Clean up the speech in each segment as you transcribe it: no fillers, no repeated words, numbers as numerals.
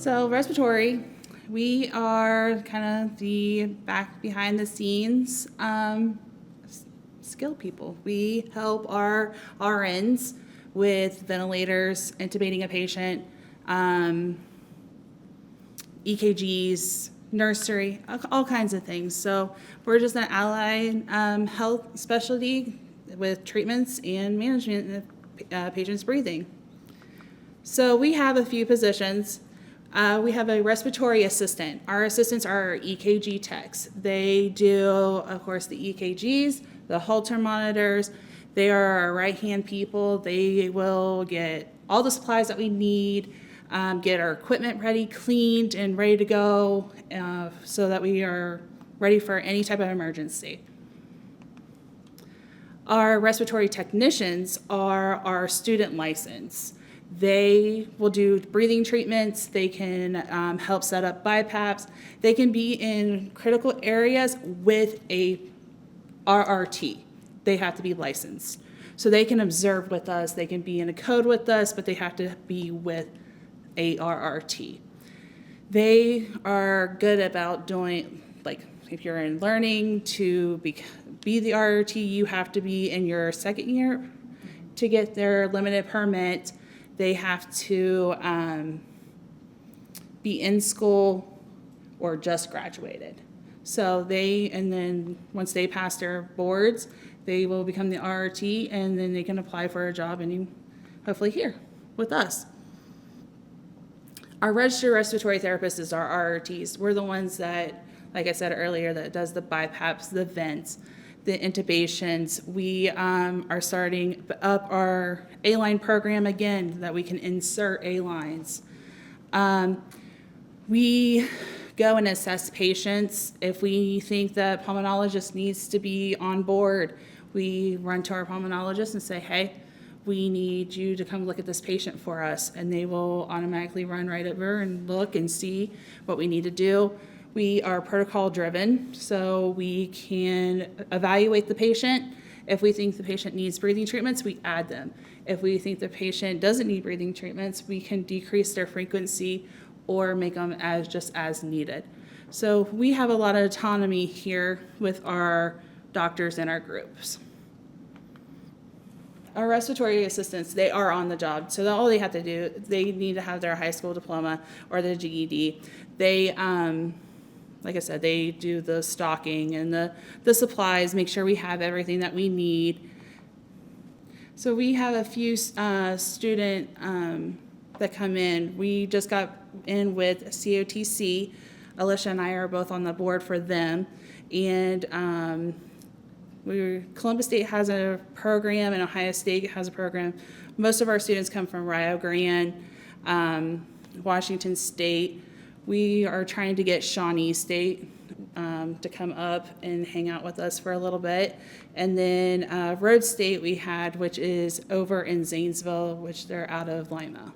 So Respiratory, we are kind of the back behind the scenes skill people. We help our RNs with ventilators, intubating a patient, EKGs, nursery, all kinds of things. So we're just an allied health specialty with treatments and management of patients' breathing. So we have a few positions. We have a respiratory assistant. Our assistants are our EKG techs. They do, of course, the EKGs, the Holter monitors. They are our right-hand people. They will get all the supplies that we need, get our equipment ready, cleaned, and ready to go so that we are ready for any type of emergency. Our respiratory technicians are our student license. They will do breathing treatments. They can help set up BiPAPs. They can be in critical areas with a RRT. They have to be licensed. So they can observe with us. They can be in a code with us, but they have to be with a RRT. They are good about doing, like, if you're in learning to be the RRT, you have to be in your second year to get their limited permit. They have to be in school or just graduated. So and then once they pass their boards, they will become the RRT, and then they can apply for a job hopefully here with us. Our registered respiratory therapists is our RRTs. We're the ones that, like I said earlier, that does the BiPAPs, the vents, the intubations. We are starting up our A-line program again, that we can insert A-lines. We go and assess patients. If we think the pulmonologist needs to be on board, we run to our pulmonologist and say, hey, we need you to come look at this patient for us. And they will automatically run right over and look and see what we need to do. We are protocol driven, so we can evaluate the patient. If we think the patient needs breathing treatments, we add them. If we think the patient doesn't need breathing treatments, we can decrease their frequency or make them just as needed. So we have a lot of autonomy here with our doctors and our groups. Our respiratory assistants, they are on the job. So all they have to do, they need to have their high school diploma or their GED. They, like I said, they do the stocking and the supplies, make sure we have everything that we need. So we have a few student that come in. We just got in with COTC. Alicia and I are both on the board for them. And Columbus State has a program and Ohio State has a program. Most of our students come from Rio Grande, Washington State. We are trying to get Shawnee State to come up and hang out with us for a little bit. And then Rhodes State we had, which is over in Zanesville, which they're out of Lima.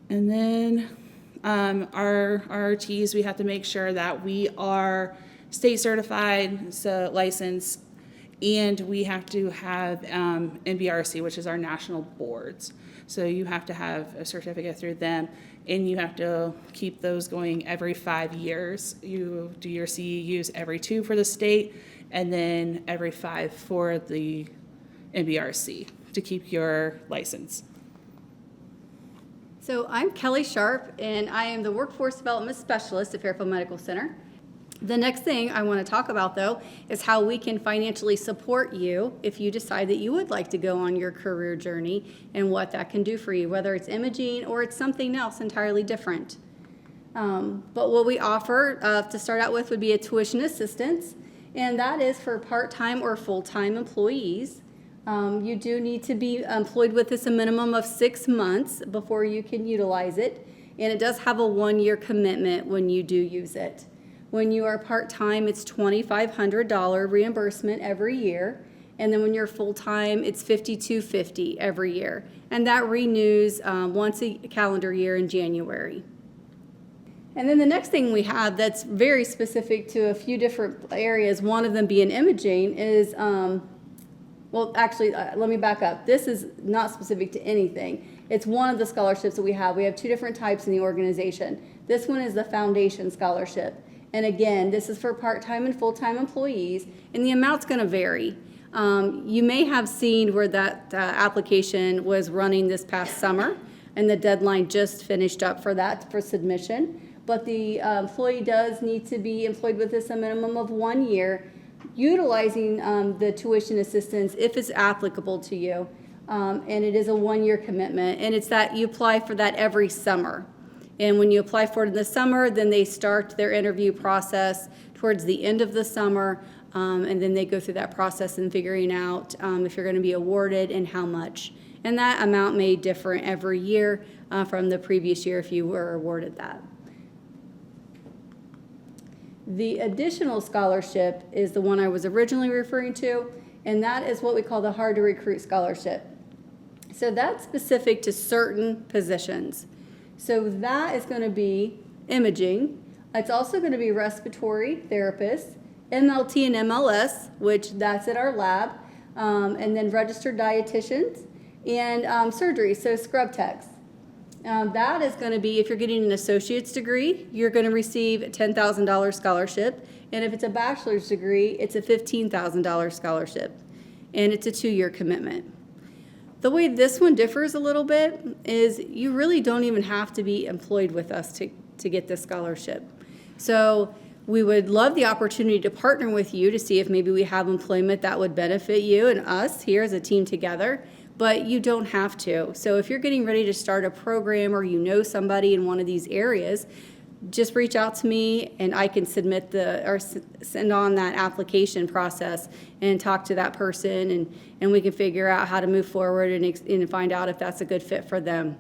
And then our RTs, we have to make sure that we are state certified, so licensed, and we have to have NBRC, which is our national boards. So you have to have a certificate through them, and you have to keep those going every 5 years. You do your CEUs every 2 for the state, and then every 5 for the NBRC to keep your license. So I'm Kellie Sharp, and I am the Workforce Development Specialist at Fairfield Medical Center. The next thing I want to talk about, though, is how we can financially support you if you decide that you would like to go on your career journey and what that can do for you, whether it's imaging or it's something else entirely different. But what we offer to start out with would be a tuition assistance, and that is for part-time or full-time employees. You do need to be employed with us a minimum of 6 months before you can utilize it, and it does have a 1-year commitment when you do use it. When you are part-time, it's $2,500 reimbursement every year, and then when you're full-time, it's $5,250 every year, and that renews once a calendar year in January. And then the next thing we have that's very specific to a few different areas, one of them being imaging, is well, actually, let me back up. This is not specific to anything. It's one of the scholarships that we have. We have two different types in the organization. This one is the Foundation Scholarship. And again, this is for part-time and full-time employees, and the amount's going to vary. You may have seen where that application was running this past summer, and the deadline just finished up for that for submission. But the employee does need to be employed with us a minimum of 1 year, utilizing the tuition assistance if it's applicable to you. And it is a 1-year commitment, and it's that you apply for that every summer. And when you apply for it in the summer, then they start their interview process towards the end of the summer, and then they go through that process in figuring out if you're going to be awarded and how much. And that amount may differ every year from the previous year if you were awarded that. The additional scholarship is the one I was originally referring to, and that is what we call the Hard to Recruit Scholarship. So that's specific to certain positions. So that is going to be imaging. It's also going to be respiratory therapists, MLT and MLS, which that's at our lab, and then registered dietitians, and surgery, so scrub techs. That is going to be, if you're getting an associate's degree, you're going to receive a $10,000 scholarship, and if it's a bachelor's degree, it's a $15,000 scholarship, and it's a 2-year commitment. The way this one differs a little bit is you really don't even have to be employed with us to get this scholarship. So we would love the opportunity to partner with you to see if maybe we have employment that would benefit you and us here as a team together, but you don't have to. So if you're getting ready to start a program or you know somebody in one of these areas, just reach out to me and I can submit send on that application process and talk to that person, and we can figure out how to move forward and find out if that's a good fit for them.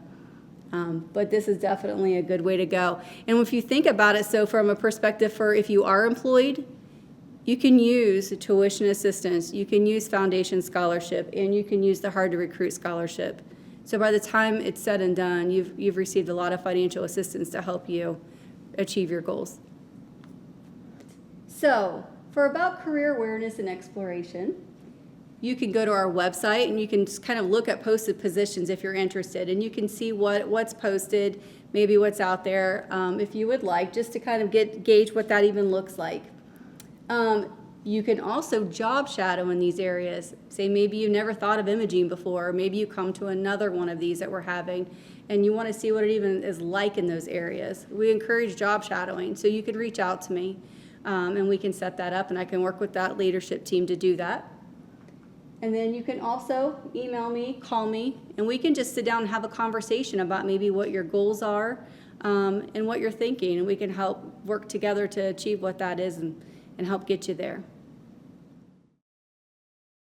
But this is definitely a good way to go. And if you think about it, so from a perspective for if you are employed, you can use tuition assistance, you can use Foundation Scholarship, and you can use the Hard to Recruit Scholarship. So by the time it's said and done, you've received a lot of financial assistance to help you achieve your goals. So for about career awareness and exploration, you can go to our website and you can just kind of look at posted positions if you're interested, and you can see what's posted, maybe what's out there if you would like, just to kind of gauge what that even looks like. You can also job shadow in these areas. Say maybe you never thought of imaging before, or maybe you come to another one of these that we're having and you want to see what it even is like in those areas. We encourage job shadowing, so you could reach out to me and we can set that up, and I can work with that leadership team to do that. And then you can also email me, call me, and we can just sit down and have a conversation about maybe what your goals are and what you're thinking, and we can help work together to achieve what that is and help get you there.